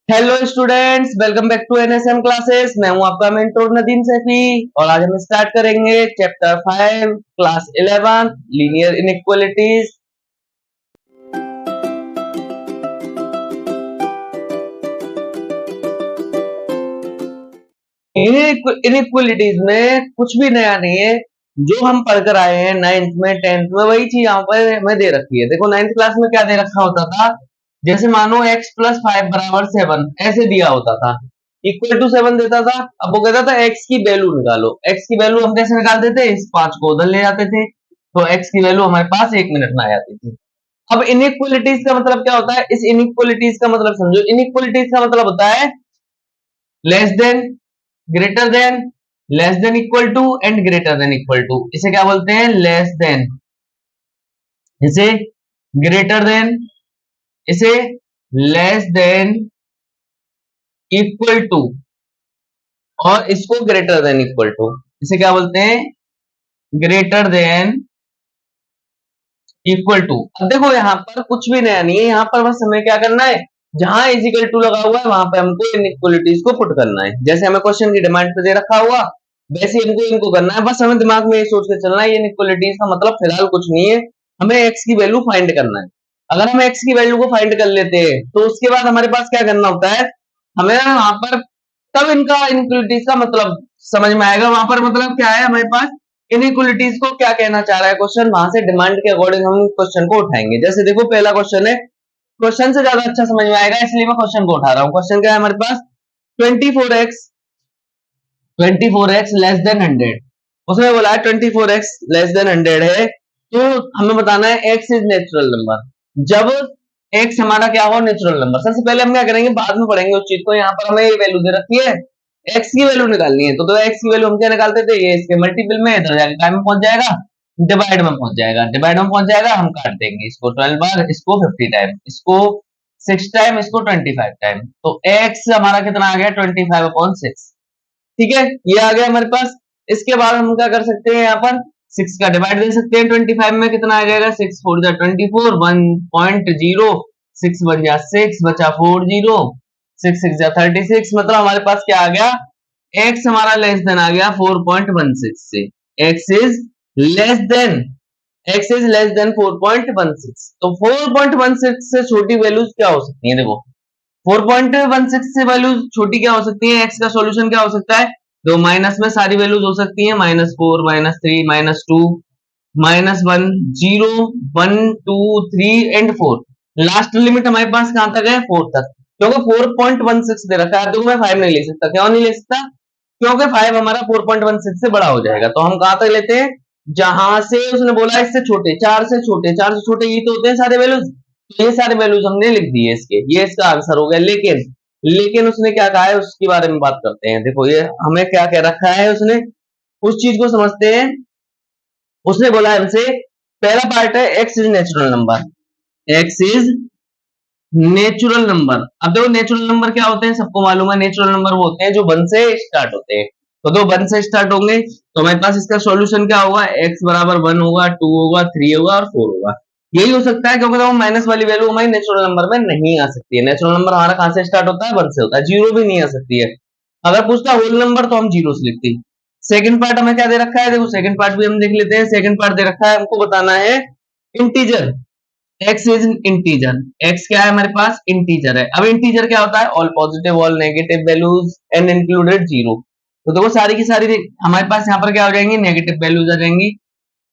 Hello students, welcome back to NSM classes. मैं हूं आपका मेंटोर नदीम सैफी और आज हम स्टार्ट करेंगे chapter 5 class 11 linear inequalities. Inequalities में कुछ भी नया नहीं है। जो हम पढ़कर आए हैं नाइन्थ में, टेंथ में, वही चीज यहाँ पर हमें दे रखी है। देखो नाइन्थ क्लास में क्या दे रखा होता था, जैसे मानो x प्लस 5 बराबर 7 ऐसे दिया होता था, इक्वल टू 7 देता था। अब वो कहता था x की वैल्यू निकालो। x की वैल्यू हम कैसे निकालते थे, इस 5 को उधर ले जाते थे तो x की वैल्यू हमारे पास 1 मिनट में आ जाती थी। अब इनइक्वालिटीज का मतलब क्या होता है, इस इनइक्वालिटीज का मतलब समझो। इनइक्वालिटीज का मतलब होता है less than, greater than, less than equal to and greater than equal to. इसे क्या बोलते हैं, लेस देन, इसे ग्रेटर देन, इसे लेस देन इक्वल टू और इसको ग्रेटर देन इक्वल टू। इसे क्या बोलते हैं, ग्रेटर देन इक्वल टू। अब देखो यहाँ पर कुछ भी नया नहीं है, यहाँ पर बस हमें क्या करना है, जहां इजिकल टू लगा हुआ है वहां पे हमको इनइक्वालिटीज को पुट करना है। जैसे हमें क्वेश्चन की डिमांड पे दे रखा हुआ वैसे इनको इनको करना है। बस हमें दिमाग में ये सोच के चलना है ये इनइक्वालिटीज का मतलब फिलहाल कुछ नहीं है, हमें एक्स की वैल्यू फाइंड करना है। अगर हम एक्स की वैल्यू को फाइंड कर लेते हैं तो उसके बाद हमारे पास क्या करना होता है, हमें वहां पर तब इनका इनइक्वालिटीज का मतलब समझ में आएगा। वहां पर मतलब क्या है हमारे पास, इनइक्वालिटीज को क्या कहना चाह रहा है क्वेश्चन, वहां से डिमांड के अकॉर्डिंग हम क्वेश्चन को उठाएंगे। जैसे देखो पहला क्वेश्चन है, क्वेश्चन से ज्यादा अच्छा समझ में आएगा इसलिए मैं क्वेश्चन को उठा रहा हूँ। क्वेश्चन क्या है हमारे पास, 24x लेस देन 100। उसने बोला है 24x लेस देन 100 है, तो हमें बताना है x इज नेचुरल नंबर। जब x हमारा क्या हो, नेचुरल नंबर। सबसे पहले हम क्या करेंगे, बाद में पढ़ेंगे उस चीज को। यहाँ पर हमें ये वैल्यू दे रखी है, x की वैल्यू निकालनी है। तो x की वैल्यू हम क्या निकालते थे, ये इसके मल्टीपल में इधर जाके काय में पहुंच जाएगा, डिवाइड में पहुंच जाएगा। डिवाइड में पहुंच जाएगा, हम काट देंगे इसको 12 बार, इसको 50 टाइम, इसको 6 टाइम, इसको 25 टाइम। तो x हमारा कितना आ गया, 25/6। ठीक है, ये आ गया हमारे पास। इसके बाद हम क्या कर सकते हैं, यहाँ पर 6 का डिवाइड दे सकते हैं 25 में। कितना आ जाएगा, 6 4 जा 24, 1.0, 6 1 जा 6, बचा 4 0, 6 6 जा 36। मतलब हमारे पास क्या आ गया, x हमारा लेस देन आ गया 4.16 से। x is less then, x is less then 4.16। तो 4.16 से छोटी वैल्यूज क्या हो सकती है, देखो 4.16 से वैल्यू छोटी क्या हो सकती है, x का सॉल्यूशन क्या हो सकता है, दो माइनस में सारी वैल्यूज हो सकती है, -4 -3 -2 -1 0 1 2 3 एंड 4। लास्ट लिमिट हमारे पास कहां तक है, 4 तक। क्योंकि 4.16 दे रखा है तो मैं 5 नहीं ले सकता। क्यों नहीं ले सकता, क्योंकि 5 हमारा 4.16 से बड़ा हो जाएगा। तो हम कहां तक लेते हैं, जहां से उसने बोला इससे छोटे, 4 से छोटे, 4 से छोटे ये तो होते हैं सारे वैल्यूज। तो ये सारे वैल्यूज हमने लिख दिए इसके, ये इसका आंसर हो गया। लेकिन लेकिन उसने क्या कहा है उसके बारे में बात करते हैं। देखो ये हमें क्या कह रखा है उसने, उस चीज को समझते हैं। उसने बोला है हमसे, पहला पार्ट है x is natural number, x is natural number. अब देखो नेचुरल नंबर क्या होते हैं, सबको मालूम है नेचुरल नंबर वो होते हैं जो 1 से स्टार्ट होते हैं। तो दो 1 से स्टार्ट होंगे तो हमारे पास इसका सॉल्यूशन क्या होगा, x बराबर 1 होगा, 2 होगा, 3 होगा और 4 होगा। यही हो सकता है क्योंकि तो माइनस वाली वैल्यू हमारी नेचुरल नंबर में नहीं आ सकती है। नेचुरल नंबर हमारा कहां से स्टार्ट होता है, 1 से होता है, जीरो भी नहीं आ सकती है। अगर पूछता होल नंबर तो हम जीरो से लिखते। सेकंड पार्ट हमें क्या दे रखा है, देखो सेकंड पार्ट भी हम देख लेते हैं। सेकंड पार्ट दे रखा है हमको बताना है integer, x is integer. x क्या है हमारे पास, इंटीजर है। अब इंटीजर क्या होता है, all positive all negative values and included zero. तो देखो सारी की सारी हमारे पास यहाँ पर क्या हो जाएंगी, नेगेटिव वैल्यूज आ जाएंगी।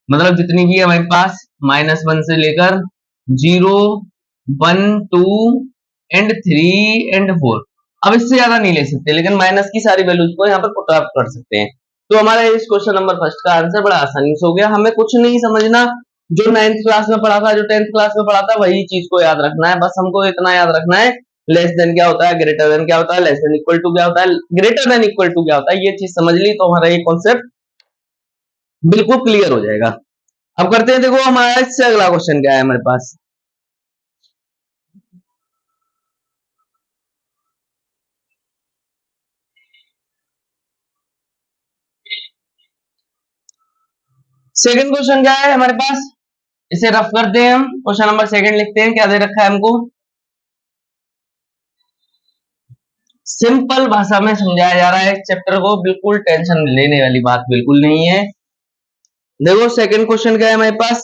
मतलब जितनी की हमारे पास -1 से लेकर 0 1 2 एंड 3 एंड 4। अब इससे ज्यादा नहीं ले सकते, लेकिन माइनस की सारी वैल्यूज को यहाँ पर पुट अप कर सकते हैं। तो हमारा इस क्वेश्चन नंबर फर्स्ट का आंसर बड़ा आसानी से हो गया। हमें कुछ नहीं समझना, जो 9th क्लास में पढ़ा था, जो 10th क्लास में पढ़ा था, वही चीज को याद रखना है। बस हमको इतना याद रखना है, लेस देन क्या होता है, ग्रेटर देन क्या होता है, लेस देन इक्वल टू क्या होता है, ग्रेटर देन इक्वल टू क्या होता है। ये चीज समझ ली तो हमारा ये कॉन्सेप्ट बिल्कुल क्लियर हो जाएगा। अब करते हैं, देखो हमारा इससे अगला क्वेश्चन क्या है हमारे पास। सेकंड क्वेश्चन क्या है हमारे पास, इसे रफ करते हैं हम। क्वेश्चन नंबर सेकंड लिखते हैं, क्या दे रखा है हमको, सिंपल भाषा में समझाया जा रहा है इस चैप्टर को, बिल्कुल टेंशन लेने वाली बात बिल्कुल नहीं है। देखो सेकंड क्वेश्चन क्या है हमारे पास,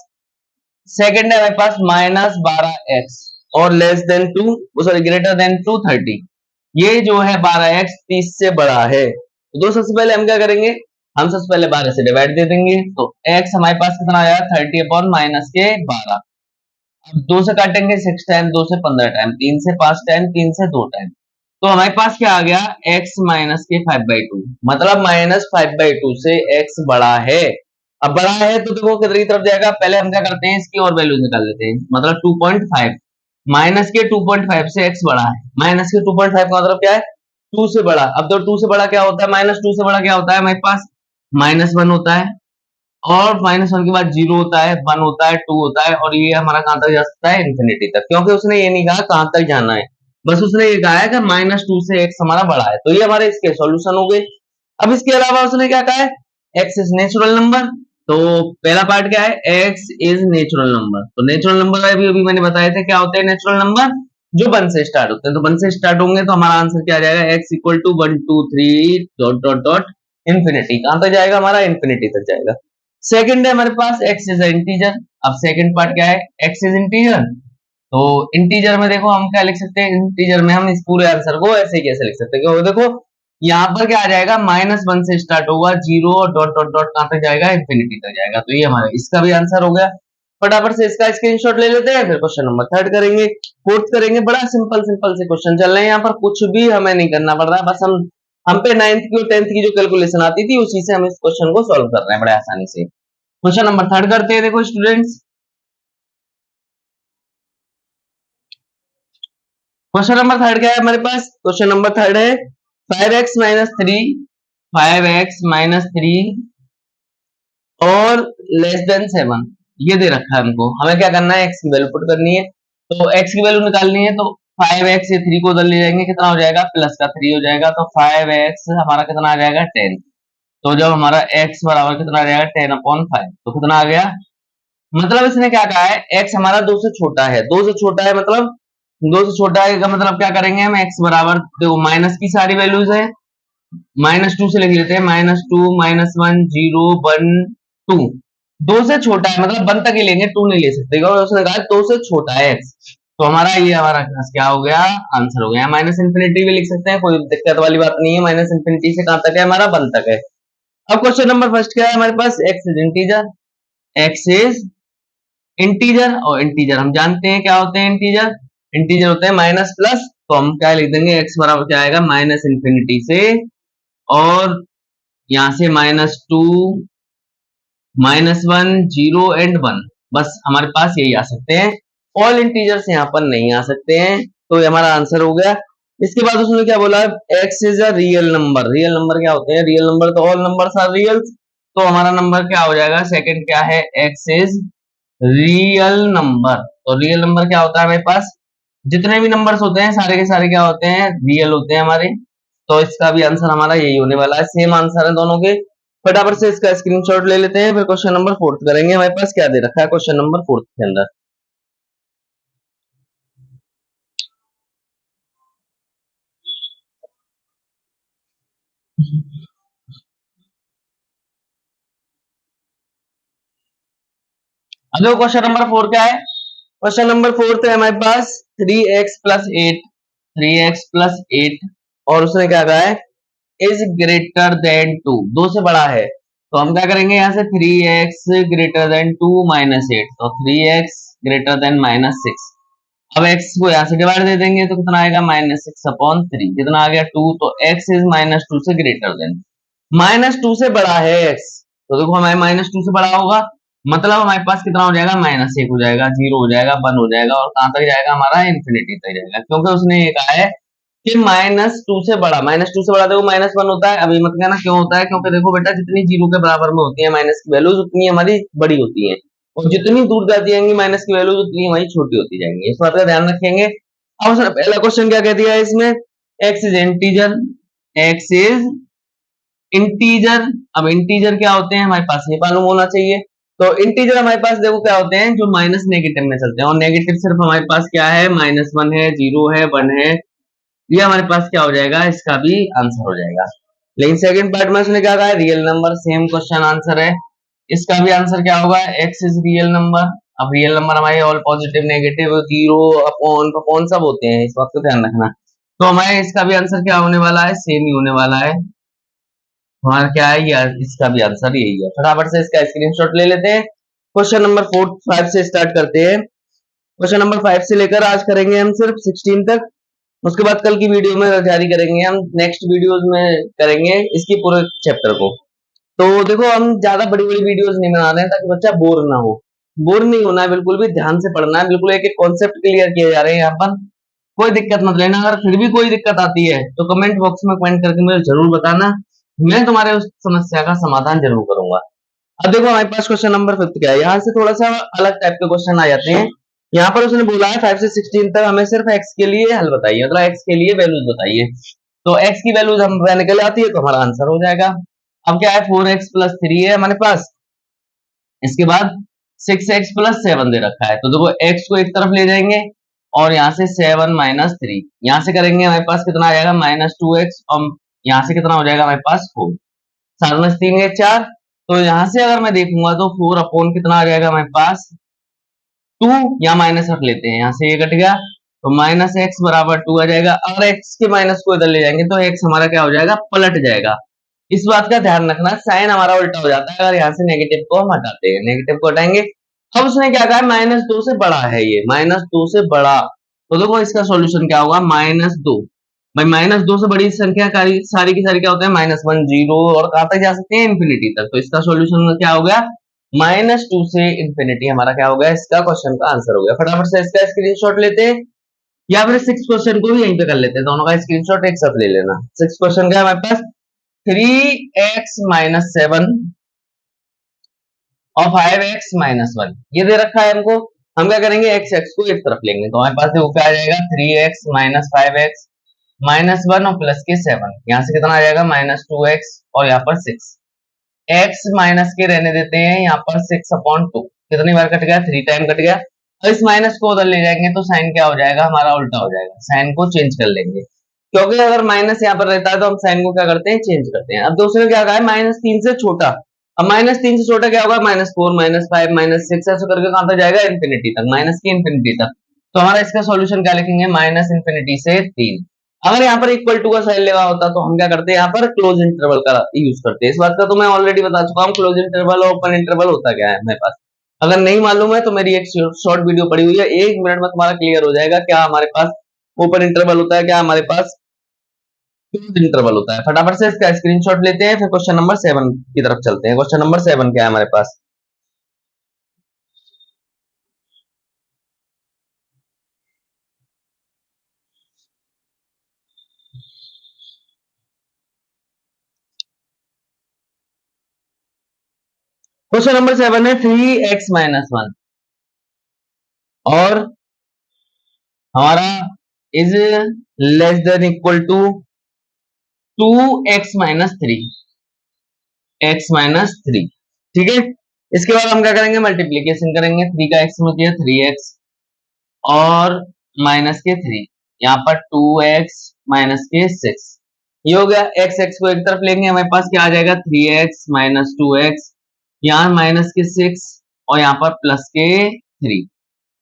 सेकंड है हमारे पास -12x और less than 2, sorry greater than 230। ये जो है 12x 30 से बड़ा है, तो दोस्तों सबसे पहले हम क्या करेंगे, हम सबसे पहले 12 से डिवाइड दे देंगे, तो x हमारे पास कितना आया 30 अपॉन माइनस के 12। अब 2 से काटेंगे 6 टाइम, 2 से 15 टाइम, 3 से 5 टाइम, 3 से 2 टाइम, तो हमारे पास क्या आ गया x माइनस के 5/2, मतलब -5/2 से x बड़ा है। अब बड़ा है तो देखो कितनी तरफ जाएगा, पहले हम क्या करते हैं इसकी और वैल्यू निकाल लेते हैं, मतलब 2.5, माइनस के 2.5 से x बड़ा है, माइनस के 2.5 का मतलब क्या है 2 से बड़ा। अब तो 2 से बड़ा क्या होता है, -2 से बड़ा क्या होता है हमारे पास -1 होता है, और -1 के बाद 0 होता है, 1 होता है, 2 होता है, और ये हमारा कहां तक जा सकता है इन्फिनिटी तक, क्योंकि उसने ये नहीं कहा कहां तक जाना है, बस उसने ये कहा है कि -2 से x हमारा बड़ा है, तो ये हमारे इसके सॉल्यूशन हो गए। अब इसके अलावा उसने क्या कहा है, x इज नेचुरल नंबर, तो पहला पार्ट क्या है x इज नेचुरल नंबर, तो नेचुरल नंबर अभी अभी मैंने बताए थे क्या होते हैं नेचुरल नंबर, जो 1 से स्टार्ट होते हैं, तो 1 से स्टार्ट होंगे तो हमारा आंसर क्या आ जाएगा x equal to 1 2 3 dot dot dot infinity, कहां तक जाएगा हमारा इन्फिनिटी तक जाएगा। सेकंड है हमारे पास x इज इंटीजर, अब सेकंड पार्ट क्या है x इज इंटीजर, तो इंटीजर में देखो हम क्या लिख सकते हैं, इंटीजर में हम इस पूरे आंसर को ऐसे कैसे लिख सकते हैं, क्योंकि देखो यहाँ पर क्या आ जाएगा -1 से स्टार्ट होगा, 0 डॉट डॉट डॉट कहां तक जाएगा इन्फिनिटी तक जाएगा, तो ये हमारा इसका भी आंसर हो गया। फटाफट से इसका स्क्रीनशॉट ले लेते हैं, फिर क्वेश्चन नंबर थर्ड करेंगे, फोर्थ करेंगे। बड़ा सिंपल सिंपल से क्वेश्चन चल रहे हैं, यहाँ पर कुछ भी हमें नहीं करना पड़ रहा है, बस हम पे 9th की और 10th की जो कैलकुलेशन आती थी उसी से हम इस क्वेश्चन को सॉल्व कर रहे हैं बड़े आसानी से। क्वेश्चन नंबर थर्ड करते हैं, देखो स्टूडेंट्स क्वेश्चन नंबर थर्ड क्या है हमारे पास, क्वेश्चन नंबर थर्ड है 5x माइनस 3, 5x माइनस 3 और लेस देन 7, ये दे रखा है हमको, हमें क्या करना है x की वैल्यू पुट करनी है, तो x की वैल्यू निकालनी है, तो 5x से 3 को उधर ले जाएंगे, कितना हो जाएगा प्लस का 3 हो जाएगा, तो 5x हमारा कितना आ जाएगा 10, तो जब हमारा x बराबर कितना आ जाएगा 10/5, तो कितना आ गया, मतलब इसने क्या कहा है x हमारा 2 से छोटा है, 2 से छोटा है मतलब 2 से छोटा है का मतलब क्या करेंगे हम, x बराबर देखो माइनस की सारी वैल्यूज है, -2 से लिख लेते हैं, -2 -1 0 1 2, 2 से छोटा है मतलब 1 तक ही लेंगे, 2 नहीं ले सकते, और उसने कहा 2 से छोटा है x, तो हमारा ये हमारा क्या हो गया आंसर हो गया। माइनस इंफिनिटी भी लिख सकते हैं, कोई दिक्कत वाली बात नहीं है, माइनस इंफिनिटी से कहां तक है हमारा 1 तक है। अब क्वेश्चन नंबर फर्स्ट क्या है हमारे पास, x is integer, x is integer, और इंटीजर हम जानते हैं क्या होते हैं इंटीजर, इंटीजर होते हैं माइनस प्लस, तो हम क्या लिख देंगे x बराबर क्या आएगा माइनस इंफिनिटी से, और यहां से -2 -1 0 एंड 1, बस हमारे पास यही आ सकते हैं, ऑल इंटीजर्स यहाँ पर नहीं आ सकते हैं, तो ये हमारा आंसर हो गया। इसके बाद उसने क्या बोला, x is a real number, real number क्या होते हैं, रियल नंबर तो ऑल नंबर्स आर रियल, तो हमारा नंबर क्या हो जाएगा, सेकंड क्या है x इज रियल नंबर, तो रियल नंबर क्या होता है हमारे पास, जितने भी नंबर्स होते हैं सारे के सारे क्या होते हैं रियल होते हैं हमारे, तो इसका भी आंसर हमारा यही होने वाला है, सेम आंसर है दोनों के। फटाफट से इसका स्क्रीनशॉट ले लेते हैं, फिर क्वेश्चन नंबर फोर्थ करेंगे, हमारे पास क्या दे रखा है क्वेश्चन नंबर फोर्थ के अंदर। अब देखो क्वेश्चन नंबर 4 क्या है, क्वेश्चन नंबर 4 है हमारे पास 3x प्लस 8, 3x प्लस 8, और उसने क्या कहा है इज ग्रेटर देन 2, 2 से बड़ा है, तो हम क्या करेंगे यहाँ से 3x ग्रेटर देन 2 माइनस 8, तो 3x ग्रेटर देन -6, अब x को यहाँ से डिवाइड दे देंगे तो कितना आएगा -6/3, कितना आ गया 2, तो x इज -2 से ग्रेटर देन, -2 से बड़ा है x, तो देखो हमारे -2 से बड़ा होगा, मतलब हमारे पास कितना हो जाएगा -1 हो जाएगा, 0 हो जाएगा, 1 हो जाएगा, और कहां तक जाएगा हमारा इन्फिनिटी तक जाएगा, क्योंकि उसने ये कहा है कि -2 से बड़ा, -2 से बड़ा देखो -1 होता है, अभी मत कहना क्यों होता है, क्योंकि देखो बेटा जितनी 0 के बराबर में होती है माइनस की वैल्यूज उतनी हमारी बड़ी होती है, और जितनी दूर जाती जाएंगी माइनस की वैल्यूज उतनी हमारी छोटी होती जाएंगी, इस बात का ध्यान रखेंगे। अब सर पहला क्वेश्चन क्या कह दिया है इसमें, x is integer, x is integer, अब इंटीजर क्या होते हैं हमारे पास ये मालूम होना चाहिए, तो इंटीजर हमारे पास देखो क्या होते हैं जो माइनस नेगेटिव में चलते हैं, और नेगेटिव सिर्फ हमारे पास क्या है -1 है, 0 है, 1 है, ये हमारे पास क्या हो जाएगा, इसका भी आंसर हो जाएगा। लेकिन सेकंड पार्ट में उसने क्या कहा है, real number, same question answer है। इसका भी आंसर क्या होगा, एक्स इज रियल नंबर। अब रियल नंबर हमारे all positive, negative, zero, upon upon सब होते हैं, इस बात को ध्यान रखना। तो हमारे इसका भी आंसर क्या होने वाला है, सेम ही होने वाला है। हमारा क्या है, ये इसका भी आंसर यही है। फटाफट से इसका स्क्रीनशॉट ले लेते हैं। क्वेश्चन नंबर 4-5 से स्टार्ट करते हैं। क्वेश्चन नंबर 5 से लेकर आज करेंगे हम सिर्फ 16 तक। उसके बाद कल की वीडियो में जारी करेंगे, हम नेक्स्ट वीडियोस में करेंगे इसकी पूरे चैप्टर को। तो देखो, हम ज्यादा बड़ी बड़ी वीडियोस नहीं बना रहे हैं ताकि बच्चा बोर ना हो। बोर नहीं होना है, बिल्कुल भी ध्यान से पढ़ना है, बिल्कुल एक एक कॉन्सेप्ट क्लियर किए जा रहे हैं यहाँ पर। कोई दिक्कत मत लेना, अगर फिर भी कोई दिक्कत आती है तो कमेंट बॉक्स में कमेंट करके मुझे जरूर बताना, मैं तुम्हारे उस समस्या का समाधान जरूर करूंगा। अब देखो हमारे पास क्वेश्चन नंबर 5 क्या है, यहाँ से थोड़ा सा अलग टाइप के क्वेश्चन आ जाते हैं। यहाँ पर उसने बोला है 5 से 16 तक हमें सिर्फ एक्स के लिए हल बताइए, मतलब एक्स के लिए वैल्यूज बताइए। तो एक्स की वैल्यूज हम निकल आती है तो हमारा आंसर हो जाएगा। अब क्या है, 4x प्लस 3 है हमारे पास, इसके बाद 6x+7 दे रखा है। तो देखो x को एक तरफ ले जाएंगे और यहाँ से 7-3, यहाँ से करेंगे हमारे पास कितना आ जाएगा, -2x, और यहाँ से कितना हो जाएगा हमारे पास 4, 7 में 3 है 4। तो यहाँ से अगर मैं देखूंगा तो 4 अपॉन कितना आ जाएगा हमारे पास 2, यहाँ माइनस रख लेते हैं, यहाँ से ये कट गया तो -x बराबर 2 आ जाएगा। अगर x के माइनस को इधर ले जाएंगे तो x हमारा क्या हो जाएगा, पलट जाएगा। इस बात का ध्यान रखना, साइन हमारा उल्टा हो जाता है अगर यहाँ से नेगेटिव को हम हटाते हैं, नेगेटिव को हटाएंगे। अब उसने क्या कहा, -2 से बड़ा है ये, -2 से बड़ा। तो देखो इसका सॉल्यूशन क्या होगा, -2। भाई -2 से बड़ी संख्या सारी की सारी क्या होते हैं, -1, 0 और कहां तक जा सकते हैं, इंफिनिटी तक। तो इसका सॉल्यूशन क्या हो गया, -2 से इंफिनिटी, हमारा क्या हो गया, इसका क्वेश्चन का आंसर हो गया। फटाफट से इसका स्क्रीनशॉट लेते हैं, या फिर 6 क्वेश्चन को भी यहीं पे कर लेते हैं, दोनों का स्क्रीनशॉट एक साथ ले लेना। 6 क्वेश्चन का हमारे पास 3x-7 और 5x-1 ये दे रखा है हमको। हम क्या करेंगे, x को एक तरफ लेंगे तो हमारे पास देखो क्या आ जाएगा, 3x-5x-1 और प्लस के 7, यहाँ से कितना आ जाएगा, -2x और यहाँ पर 6। x माइनस के रहने देते हैं, यहाँ पर 6/2 कितनी बार कट गया, 3 टाइम कट गया। और इस माइनस को उधर ले जाएंगे तो साइन क्या हो जाएगा, हमारा उल्टा हो जाएगा, साइन को चेंज कर लेंगे। क्योंकि अगर माइनस यहाँ पर रहता है तो हम साइन को क्या करते हैं, चेंज करते हैं। अब दूसरे क्या कहा है, -3 से छोटा। अब -3 से छोटा क्या होगा, -4, -5, -6 ऐसे करके कहां तक जाएगा, इंफिनिटी तक, माइनस की इंफिनिटी तक। तो हमारा इसका सॉल्यूशन क्या लिखेंगे, -इंफिनिटी से 3। अगर यहाँ पर इक्वल टू का साइन लेवा होता तो हम क्या करते हैं, यहाँ पर क्लोज इंटरवल का यूज करते हैं। इस बात का तो मैं ऑलरेडी बता चुका हूँ, क्लोज इंटरवल और ओपन इंटरवल होता क्या है हमारे पास। अगर नहीं मालूम है तो मेरी एक शॉर्ट वीडियो पड़ी हुई है, 1 मिनट में तुम्हारा क्लियर हो जाएगा क्या हमारे पास ओपन इंटरवल होता है, क्या हमारे पास क्लोज इंटरवल होता है। फटाफट से इसका स्क्रीनशॉट लेते हैं, फिर क्वेश्चन नंबर 7 की तरफ चलते हैं। क्वेश्चन नंबर 7 क्या है हमारे पास, क्वेश्चन नंबर 7 है 3x-1 और हमारा is less than equal to 2x-3, x-3, ठीक है। इसके बाद हम क्या करेंगे, मल्टीप्लीकेशन करेंगे, 3 का x में किया 3x और माइनस के 3, यहाँ पर 2x माइनस के 6, ये हो गया। x को एक तरफ लेंगे, हमारे पास क्या आ जाएगा, 3x माइनस 2x, यहाँ माइनस के 6 और यहाँ पर प्लस के 3,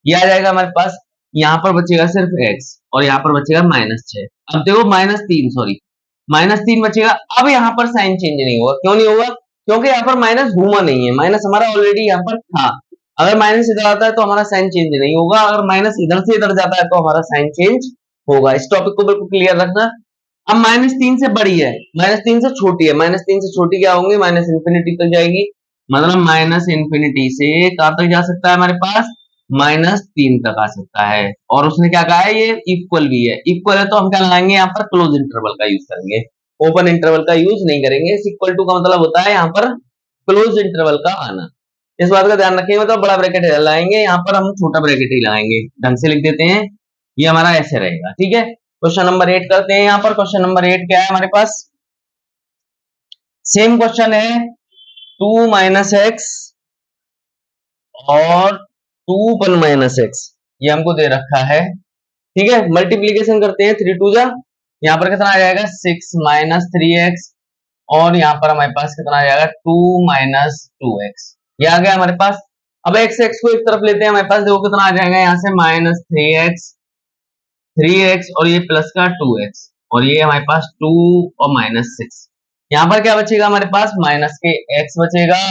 ये आ जाएगा हमारे पास। यहाँ पर बचेगा सिर्फ x और यहाँ पर बचेगा -6। अब देखो -3, सॉरी -3 बचेगा। अब यहाँ पर साइन चेंज नहीं होगा, क्यों नहीं होगा, क्योंकि यहाँ पर माइनस घूमा नहीं है, माइनस हमारा ऑलरेडी यहाँ पर था। अगर माइनस इधर आता है तो हमारा साइन चेंज नहीं होगा, अगर माइनस इधर से इधर जाता है तो हमारा साइन चेंज होगा। इस टॉपिक को बिल्कुल क्लियर रखना। अब -3 से बड़ी है, -3 से छोटी है, -3 से छोटी क्या होंगी, -इंफिनिटी तक जाएगी, मतलब -इंफिनिटी से कहां तक जा सकता है हमारे पास, -3 तक आ सकता है। और उसने क्या कहा है, ये इक्वल भी है, इक्वल है तो हम क्या लगाएंगे, यहाँ पर क्लोज इंटरवल का यूज करेंगे, ओपन इंटरवल का यूज नहीं करेंगे। इस इक्वल टू का मतलब होता है यहाँ पर क्लोज इंटरवल का आना। इस बात का ध्यान रखेंगे, मतलब बड़ा ब्रैकेट लगाएंगे, यहाँ पर हम छोटा ब्रैकेट ही लगाएंगे। ढंग से लिख देते हैं, ये हमारा ऐसे रहेगा, ठीक है। क्वेश्चन नंबर 8 करते हैं। यहाँ पर क्वेश्चन नंबर 8 क्या है हमारे पास, सेम क्वेश्चन है, 2 - x और 2 - x, ये हमको दे रखा है, ठीक है। मल्टीप्लीकेशन करते हैं, 3 2 जा यहाँ पर कितना आ जाएगा 6 माइनस 3x, और यहाँ पर हमारे पास कितना आ जाएगा 2 माइनस 2x। ये आ गया हमारे पास। अब x को एक तरफ लेते हैं, हमारे पास देखो कितना आ जाएगा यहाँ से माइनस 3x और ये प्लस का 2x, और ये हमारे पास 2 और माइनस 6। यहाँ पर क्या बचेगा हमारे पास माइनस के x बचेगा,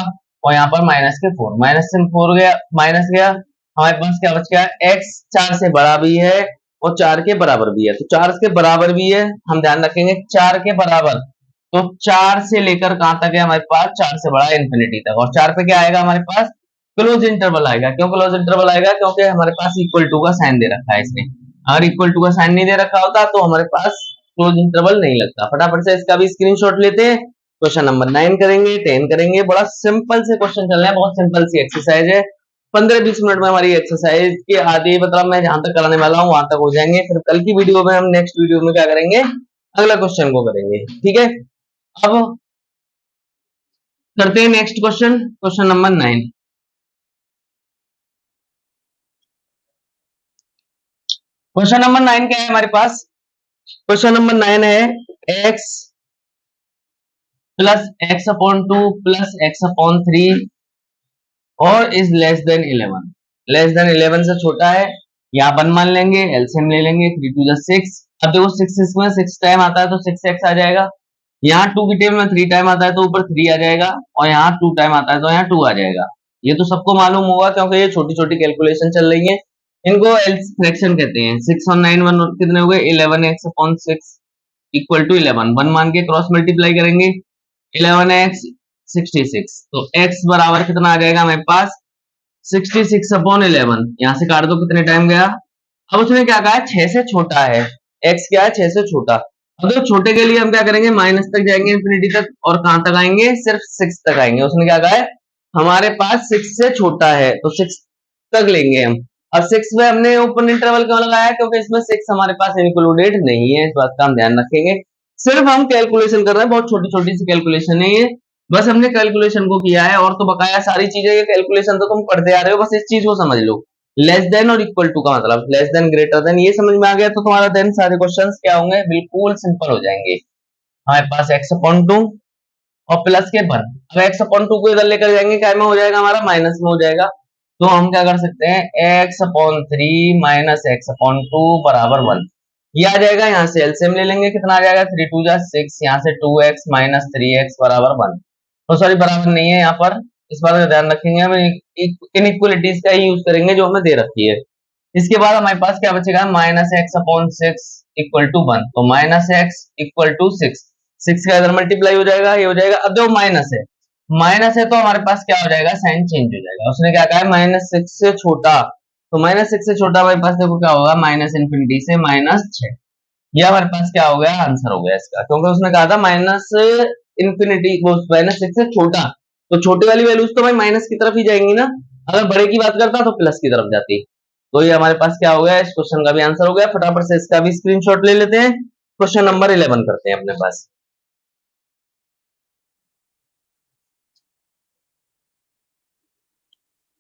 और यहाँ पर माइनस के 4, माइनस से 4 गया, माइनस गया, हमारे पास क्या बच गया x 4 से बड़ा भी है और 4 के बराबर भी है, तो 4 के बराबर भी है, हम ध्यान रखेंगे 4 के बराबर, तो 4 से लेकर कहां तक है हमारे पास 4 से बड़ा इंफिनिटी तक, और 4 पे क्या आएगा हमारे पास क्लोज इंटरवल आएगा। क्यों क्लोज इंटरवल आएगा? क्योंकि हमारे पास इक्वल टू का साइन दे रखा है इसने, अगर इक्वल टू का साइन नहीं दे रखा होता तो हमारे पास क्लोज इंटरवल नहीं लगता। फटाफट से इसका भी स्क्रीनशॉट लेते हैं, क्वेश्चन नंबर 9 करेंगे, 10 करेंगे। बड़ा सिंपल से क्वेश्चन चल रहा है, बहुत सिंपल सी एक्सरसाइज है, 15-20 मिनट में हमारी एक्सरसाइज के आधी मतलब मैं जहां तक कराने वाला हूं वहां तक हो जाएंगे। फिर कल की वीडियो में हम नेक्स्ट वीडियो में क्या करेंगे, अगला क्वेश्चन को करेंगे। ठीक है, अब करते हैं next question, question number 9। Question number 9 क्या है हमारे पास? क्वेश्चन नंबर 9 है x plus x upon 2 plus x upon 3 और is less then 11। Less than 11 से छोटा है, यहाँ 1 मान लेंगे, एलसीएम ले लेंगे, 3 2 जा 6। अब देखो 6 इसमें 6 टाइम आता है तो 6x आ जाएगा, यहाँ 2 की टेबल में 3 टाइम आता है तो ऊपर 3 आ जाएगा, और यहाँ 2 टाइम आता है तो यहाँ 2 आ जाएगा। ये तो सबको मालूम होगा क्योंकि ये छोटी छोटी कैलकुलेशन चल रही है, इनको फ्रैक्शन कहते हैं। 6 और 9 1 कितने हो गए 11x अपॉन 6 इक्वल टू 11, 1 मान के क्रॉस मल्टीप्लाई करेंगे, 11x 66, तो x बराबर कितना आ जाएगा हमारे पास 66 अपॉन 11, यहाँ से काट दो कितने टाइम गया। अब उसने क्या कहा 6 से छोटा है, x क्या है 6 से छोटा। अब तो छोटे के लिए हम क्या करेंगे माइनस तक जाएंगे इंफिनिटी तक, और कहां तक आएंगे सिर्फ 6 तक आएंगे। उसने क्या कहा है हमारे पास 6 से छोटा है तो 6 तक लेंगे हम। अब 6 में हमने ओपन इंटरवल क्यों लगाया, क्योंकि इसमें 6 हमारे पास इंक्लूडेड नहीं है, इस बात का हम ध्यान रखेंगे। सिर्फ हम कैलकुलेशन कर रहे हैं, बहुत छोटी छोटी सी कैलकुलेशन है ये, बस हमने कैलकुलेशन को किया है, और तो बकाया सारी चीजें ये कैलकुलेशन तो तुम पढ़ते आ रहे हो, बस इस चीज को समझ लो। लेस देन और इक्वल टू का मतलब लेस देन ग्रेटर देन, ये समझ में आ गया तो तुम्हारा देन सारे क्वेश्चंस क्या होंगे बिल्कुल सिंपल हो जाएंगे। हमारे पास x अपॉन 2 और प्लस के 1, अब x अपॉन 2 को इधर लेकर जाएंगे क्या में हो जाएगा हमारा माइनस में हो जाएगा, तो हम क्या कर सकते हैं x upon 3 minus x upon 2 बराबर 1, ये आ जाएगा। यहाँ से एलसीएम ले लेंगे, कितना आ जाएगा 3 2 जा 6, यहाँ से 2x माइनस 3x बराबर 1, तो सॉरी बराबर नहीं है, यहाँ पर इस बात का ध्यान रखेंगे, हम इनइक्वलिटीज का ही यूज करेंगे जो हमें दे रखी है। इसके बाद हमारे पास क्या बचेगा minus x upon 6 equal to 1, तो माइनस एक्स इक्वल टू 6, 6 का इधर मल्टीप्लाई हो जाएगा, ये हो जाएगा। अब जो माइनस है तो हमारे पास क्या हो जाएगा साइन चेंज हो जाएगा। उसने क्या कहा है माइनस 6 से छोटा, तो माइनस 6 से छोटा हमारे पास देखो क्या होगा माइनस इन्फिनिटी से माइनस 6, ये हमारे पास क्या हो गया आंसर हो गया इसका, क्योंकि उसने कहा था माइनस इन्फिनिटी वो माइनस 6 से छोटा, तो छोटे वाली वैल्यूज तो भाई माइनस की तरफ ही जाएंगी ना, अगर बड़े की बात करता तो प्लस की तरफ जाती। तो ये हमारे पास क्या हो गया इस क्वेश्चन का भी आंसर हो गया। फटाफट से इसका भी स्क्रीनशॉट ले लेते हैं, क्वेश्चन नंबर 11 करते हैं अपने पास।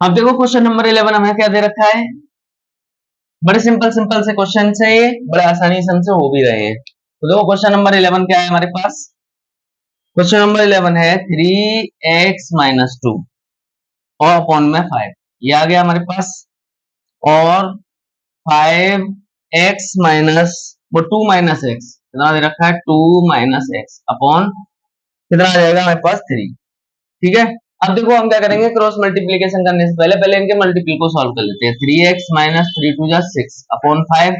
अब देखो क्वेश्चन नंबर 11 हमें क्या दे रखा है, बड़े सिंपल सिंपल से क्वेश्चन से ये बड़े आसानी से हमसे हो भी रहे हैं। तो देखो क्वेश्चन नंबर 11 क्या है हमारे पास, क्वेश्चन नंबर 11 है 3x माइनस 2 और अपॉन में 5, ये आ गया हमारे पास, और 5x माइनस वो 2 माइनस एक्स कितना दे रखा है 2 माइनस एक्स अपॉन कितना आ जाएगा हमारे पास 3। ठीक है, अब देखो हम क्या करेंगे क्रॉस मल्टीप्लीकेशन करने से पहले पहले इनके मल्टीपल को सॉल्व कर लेते हैं। 3x माइनस 3 2 जा 6 अपॉन 5,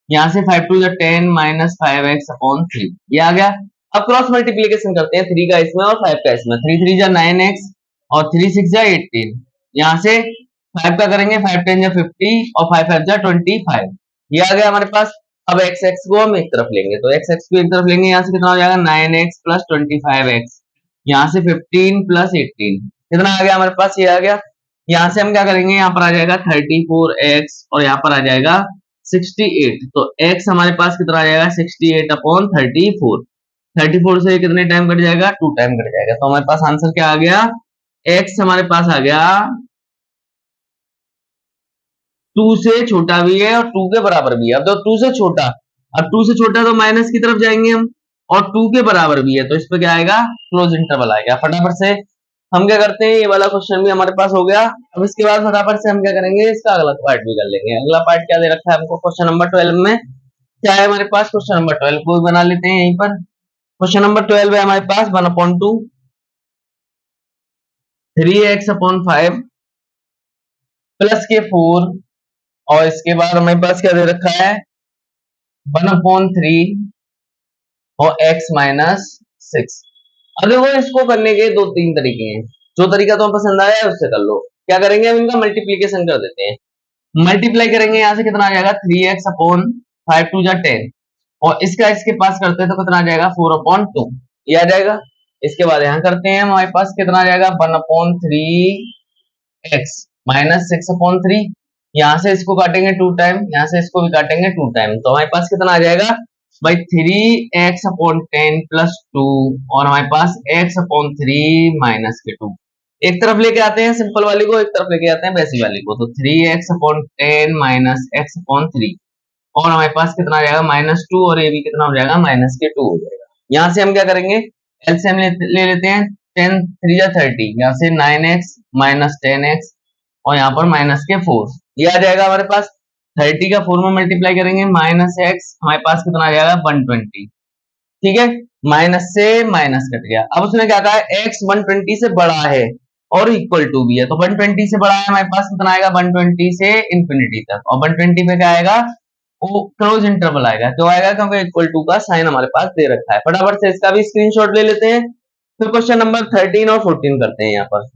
यहाँ से 5 2 जा 10 माइनस 5x अपॉन 3, ये आ गया। अब क्रॉस मल्टीप्लीकेशन करते हैं 3 का इसमें और 5 का इसमें, 3 3 जा 9x और 3 6 जा 18, यहाँ से 5 का करेंगे 5 10 जा 50 और 5 5 जा 25, ये आ गया हमारे पास। अब x x को हम एक तरफ लेंगे, तो x x को एक तरफ लेंगे, यहाँ से कितना हो जाएगा 9x प्लस 25x, यहाँ से 15 प्लस 18 कितना आ गया हमारे पास, ये आ गया। यहाँ से हम क्या करेंगे यहाँ पर आ जाएगा 34x और यहाँ पर आ जाएगा 68, तो x हमारे पास कितना आ जाएगा 68 अपॉन 34, 34 से कितने टाइम कट जाएगा 2 टाइम कट जाएगा, तो हमारे पास आंसर क्या आ गया x हमारे पास आ गया 2 से छोटा भी है और 2 के बराबर भी है। अब तो 2 से छोटा अब 2 से छोटा तो माइनस की तरफ जाएंगे हम, और 2 के बराबर भी है तो इस पे क्या आएगा, क्लोज इंटरवल आएगा। फटाफट से हम क्या करते हैं, ये वाला क्वेश्चन भी हमारे पास हो गया। अब इसके बाद फटाफट से हम क्या करेंगे, इसका अगला पार्ट भी कर लेंगे। अगला पार्ट क्या दे रखा है हमको क्वेश्चन नंबर 12 में, क्या है हमारे पास, क्वेश्चन नंबर 12 को बना लेते हैं यहीं पर। क्वेश्चन नंबर 12 है हमारे पास 1/2 3x/5 प्लस के 4, और इसके बाद हमारे पास क्या दे रखा है 1/3 और x-6। अब देखो इसको करने के दो तीन तरीके हैं, जो तरीका तुम्हें पसंद आया है उससे कर लो। क्या करेंगे, हम इनका मल्टीप्लीकेशन कर देते हैं। मल्टीप्लाई करेंगे, यहाँ से कितना आ जाएगा 3x/5 2 जा 10, और इसका इसके पास करते हैं तो कितना आ जाएगा 4/2, ये आ जाएगा। इसके बाद यहाँ करते हैं, हमारे पास कितना आ जाएगा 1/3x-6/3, यहाँ से इसको काटेंगे 2 टाइम, यहाँ से इसको भी काटेंगे 2 टाइम, तो हमारे पास कितना आ जाएगा भाई 3x/10 प्लस 2, और हमारे पास x/3 माइनस के 2। एक तरफ लेके आते हैं सिंपल वाली को, एक तरफ लेके आते हैं बेसिक वाली को, तो 3x/10 माइनस x/3, और हमारे पास कितना आ जाएगा -2, और ये भी कितना हो जाएगा -2 हो जाएगा। यहाँ से हम क्या करेंगे, एलसीएम ले लेते हैं, 10 3 जा 30, यहाँ से 9x माइनस 10x, और यहाँ पर माइनस के 4, ये आ जाएगा हमारे पास। 30 का 4 में मल्टीप्लाई करेंगे -x, हमारे पास कितना आ जाएगा 120, ठीक है, माइनस से माइनस कट गया। अब उसने क्या कहा है, x 120 से बड़ा है और इक्वल टू भी है, तो 120 से बड़ा है हमारे पास कितना आएगा 120 से इंफिनिटी तक, और 120 पे क्या आएगा वो क्लोज इंटरवल आएगा। क्यों आएगा, क्योंकि इक्वल टू का साइन हमारे पास दे रखा है। फटाफट से इसका भी स्क्रीनशॉट ले लेते हैं, फिर क्वेश्चन नंबर 13 और 14 करते हैं। यहाँ पर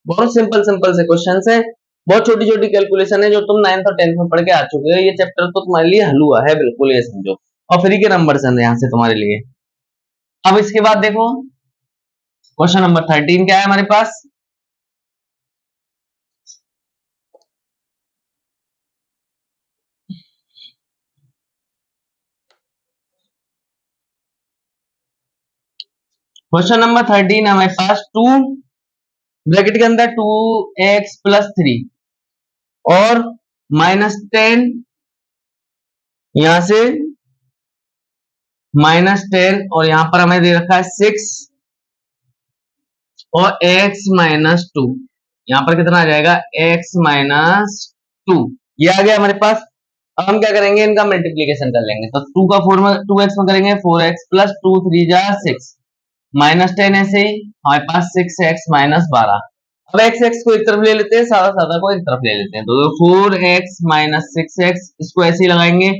बहुत सिंपल सिंपल से क्वेश्चन है, बहुत छोटी छोटी कैलकुलेशन है जो तुम 9th और 10th में पढ़ के आ चुके हो। ये चैप्टर तो तुम्हारे लिए हलवा है बिल्कुल, ये समझो, और फ्री के नंबर है यहाँ से तुम्हारे लिए। अब इसके बाद देखो क्वेश्चन नंबर 13 क्या है हमारे पास, क्वेश्चन नंबर 13 है हमारे पास, 2 ब्रैकेट के अंदर 2x+3 और -10, यहां से -10, और यहां पर हमें दे रखा है 6 और x-2, यहां पर कितना आ जाएगा x-2, ये आ गया हमारे पास। अब हम क्या करेंगे, इनका मल्टीप्लीकेशन कर लेंगे, तो 2 का 4 में 2x में करेंगे 4x प्लस 2 3 जा 6 -10, ऐसे ही हमारे पास 6x-12। अब x x को एक तरफ ले लेते हैं, सादा सादा को एक तरफ ले लेते हैं, तो 4x - 6x इसको ऐसे ही लगाएंगे,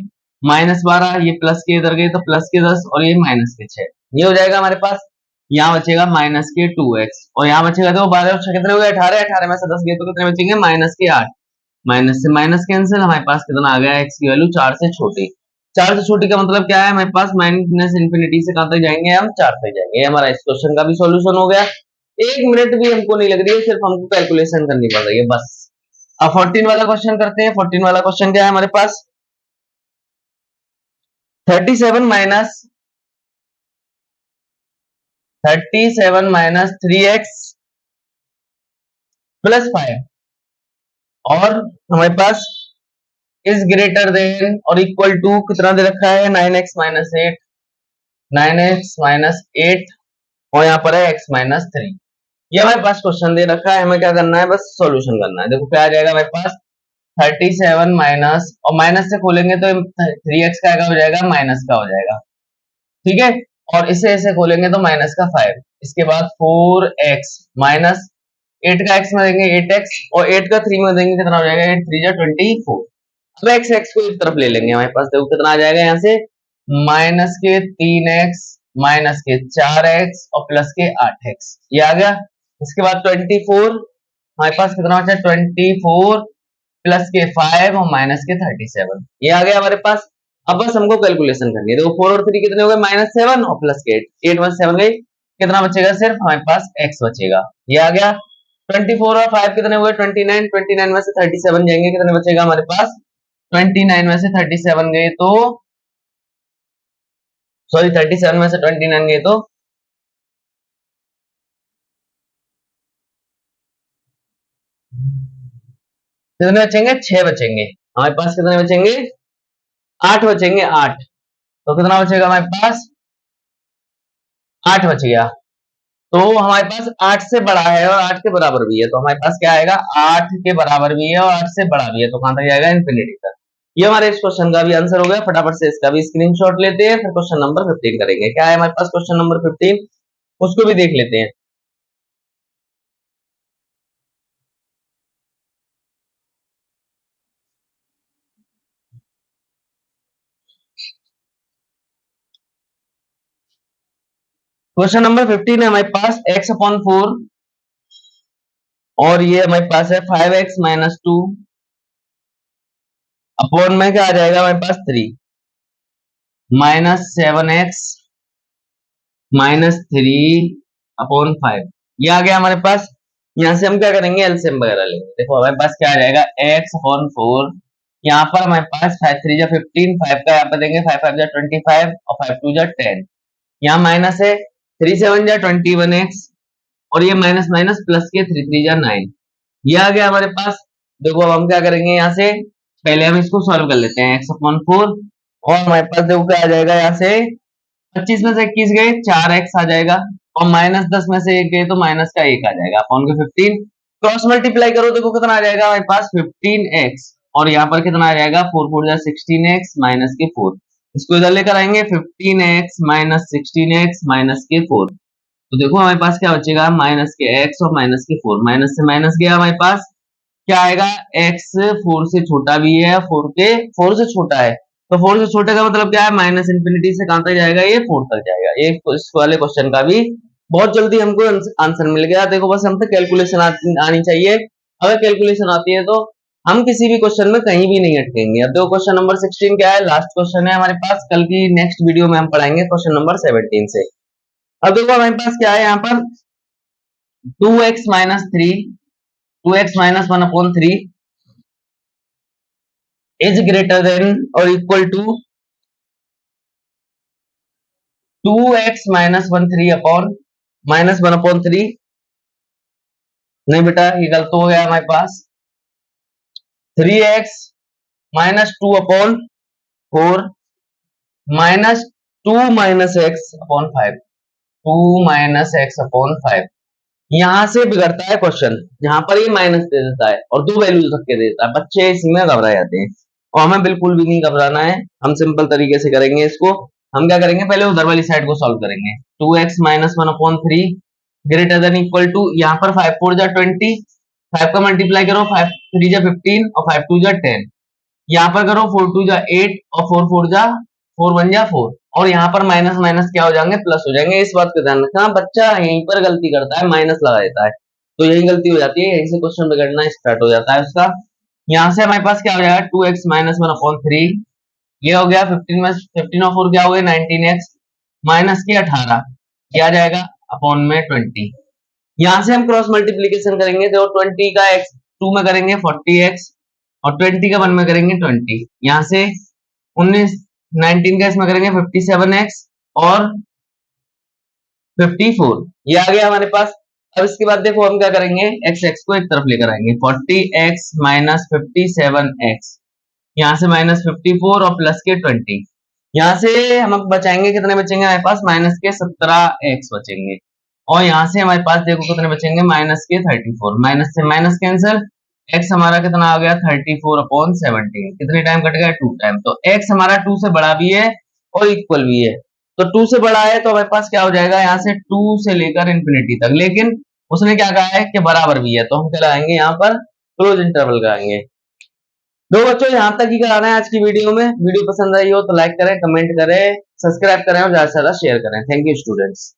-12, ये प्लस के इधर गए तो प्लस के 10, और ये माइनस के 6, ये हो जाएगा हमारे पास। यहाँ बचेगा माइनस के 2x, और यहाँ बचेगा तो 12 और 6 कितने हो गए 18, 18 में से 10 गए तो कितने बचेंगे -8, माइनस से माइनस कैंसिल, हमारे पास कितना आ गया x की वैल्यू 4 से छोटी। 4 से छोटी का मतलब क्या है, हमारे पास माइनस इंफिनिटी से कहां तक जाएंगे हम 4 तक जाएंगे। हमारा इस क्वेश्चन का भी सॉल्यूशन हो गया। 1 मिनट भी हमको नहीं लग रही है, सिर्फ हमको कैलकुलेशन करनी पड़ रही है बस। अब 14 वाला क्वेश्चन करते हैं। 14 वाला क्वेश्चन क्या है हमारे पास, 37 माइनस 3x प्लस 5, और हमारे पास इज ग्रेटर देन और इक्वल टू कितना दे रखा है 9x माइनस 8, 9x माइनस 8, और यहाँ पर है x-3। ये हमारे पास क्वेश्चन दे रखा है, हमें क्या करना है, बस सॉल्यूशन करना है। देखो क्या आ जाएगा हमारे पास 37 माइनस, और माइनस से खोलेंगे तो 3x का हो जाएगा माइनस का हो जाएगा, ठीक है, और इसे ऐसे खोलेंगे तो माइनस का 5, इसके बाद 4x माइनस 8 का x में देंगे 8x, और 8 का 3 में देंगे कितना हो जाएगा 8 3 जा 24। अब x x को एक तरफ ले लेंगे, हमारे पास देखो कितना आ जाएगा, यहाँ से माइनस के 3x माइनस के 4x और प्लस के 8x, ये आ गया। इसके बाद 24, हमारे पास कितना बचा 24 प्लस के 5 और माइनस के 37, ये आ गया हमारे पास। अब बस हमको कैलकुलेशन करनी है। देखो 4 और 3 कितने हो गए -7 और प्लस के 8, 8 में 7 गई, कितना बचेगा सिर्फ हमारे पास x बचेगा, ये आ गया। 24 और 5 कितने हुए 29, 29 में से 37 जाएंगे, कितने बचेगा हमारे पास 29 में से 37 गए तो, सॉरी 37 में से 29 गए तो कितने बचेंगे 6 बचेंगे, हमारे पास कितने बचेंगे 8 बचेंगे 8, तो कितना बचेगा हमारे पास, 8 बच गया। तो हमारे पास 8 से बड़ा है और 8 के बराबर भी है, तो हमारे पास क्या आएगा, 8 के बराबर भी है और 8 से बड़ा भी है, तो कहां तक जाएगा, इन्फिनिटी तक। ये हमारे इस क्वेश्चन का भी आंसर हो गया। फटाफट से इसका भी स्क्रीनशॉट लेते हैं, फिर क्वेश्चन नंबर 15 करेंगे। क्या है हमारे पास क्वेश्चन नंबर 15, उसको भी देख लेते हैं। क्वेश्चन नंबर 15 है हमारे पास x/4 और ये हमारे पास है 5x-2 अपॉन में क्या आ जाएगा हमारे पास 3 -7x-3 ये आ गया हमारे पास। यहां से हम क्या करेंगे, एलसीएम वगैरह लेंगे। देखो हमारे पास क्या आ जाएगा, x/4, यहाँ पर हमारे पास 5 3 जा 15, 5 का यहाँ पर देंगे, 5 5 जा 25 और 5 2 जा 10, यहाँ माइनस है, 3 7 जा 21x और ये माइनस माइनस प्लस के 3 3 जा 9, ये आ गया हमारे पास। देखो अब हम क्या करेंगे, यहाँ से पहले हम इसको सॉल्व कर लेते हैं, x/4 और हमारे पास देखो क्या आ जाएगा, यहाँ से 25 में से 21 गए 4x आ जाएगा और -10 में से 1 गए तो माइनस का 1 आ जाएगा अपॉन के 15, क्रॉस मल्टीप्लाई करो, देखो कितना आ जाएगा हमारे पास 15x और यहाँ पर कितना आ जाएगा 4 4 जा 16x माइनस के 4, इसको इधर लेकर आएंगे 15x माइनस 16x माइनस के 4, तो देखो हमारे पास क्या बचेगा, माइनस के x और माइनस के 4, माइनस से माइनस गया हमारे पास क्या आएगा, x 4 से छोटा भी है, 4 से छोटा है, तो 4 से छोटे का मतलब क्या है, माइनस इंफिनिटी से कहां तक जाएगा, ये 4 तक जाएगा। ये इस वाले क्वेश्चन का भी बहुत जल्दी हमको आंसर मिल गया। देखो बस हम तक कैलकुलेशन आनी चाहिए, अगर कैलकुलेशन आती है तो हम किसी भी क्वेश्चन में कहीं भी नहीं अटकेंगे। अब देखो क्वेश्चन नंबर 16 क्या है, लास्ट क्वेश्चन है हमारे पास, कल की नेक्स्ट वीडियो में हम पढ़ाएंगे क्वेश्चन नंबर 17 से। अब देखो हमारे पास क्या है, यहाँ पर 2x minus 3 2x minus 1/3 is greater than or equal to 2x minus 1/3 upon minus 1/3, नहीं बेटा ये गलत हो गया हमारे पास, 3x minus 2/4 minus 2 minus x upon 5, 2 minus x upon 5, यहां से बिगड़ता है क्वेश्चन, जहां पर ये माइनस दे देता है और दो वैल्यूज रख के देता है, बच्चे इसमें घबरा जाते हैं और हमें बिल्कुल भी नहीं घबराना है। हम सिंपल तरीके से करेंगे इसको। हम क्या करेंगे, पहले उधर वाली साइड को सॉल्व करेंगे, 2x minus 1/3 greater than equal to, यहाँ पर 5 4 जा 20, 5 का मल्टीप्लाई करो, 5 3 जा 15 और 5 2 जा 10, यहाँ पर करो 4 2 जा 8 और 4 4 जा 4 1 जा 4 और यहाँ पर माइनस माइनस क्या हो जाएंगे, प्लस हो जाएंगे। इस बात का ध्यान रखना, बच्चा यहीं पर गलती करता है, माइनस लगा देता है, तो यही गलती हो जाती है, यहीं से क्वेश्चन बिगड़ना स्टार्ट हो जाता है उसका। यहाँ से हमारे पास क्या हो जाएगा, 2x माइनस 1/3, ये हो गया 15 में 15 और 4 क्या हो गए 19x माइनस के 18, क्या आ जाएगा अपॉन में 20। यहाँ से हम क्रॉस मल्टीप्लीकेशन करेंगे, देखो 20 का x 2 में करेंगे 40x और 20 का 1 में करेंगे 20, यहाँ से 19 का इसमें करेंगे 57x और 54, ये आ गया हमारे पास। अब इसके बाद देखो हम क्या करेंगे, x को एक तरफ लेकर आएंगे, 40x माइनस 57x, यहाँ से माइनस 54 और प्लस के 20, यहाँ से हम बचाएंगे, कितने बचेंगे हमारे पास, माइनस के 17x बचेंगे और यहाँ से हमारे पास देखो कितने बचेंगे, माइनस के 34, माइनस से माइनस कैंसिल, x हमारा कितना आ गया 34/17, कितने टाइम कट गया 2 टाइम, तो x हमारा 2 से बड़ा भी है और इक्वल भी है, तो 2 से बड़ा है तो हमारे पास क्या हो जाएगा, यहाँ से 2 से लेकर इंफिनिटी तक, लेकिन उसने क्या कहा है कि बराबर भी है, तो हम क्या लगाएंगे यहाँ पर क्लोज इंटरवल लगाएंगे। दो बच्चों यहाँ तक ही कराना है आज की वीडियो में। वीडियो पसंद आई हो तो लाइक करें, कमेंट करें, सब्सक्राइब करें और ज्यादा से ज्यादा शेयर करें। Thank you students.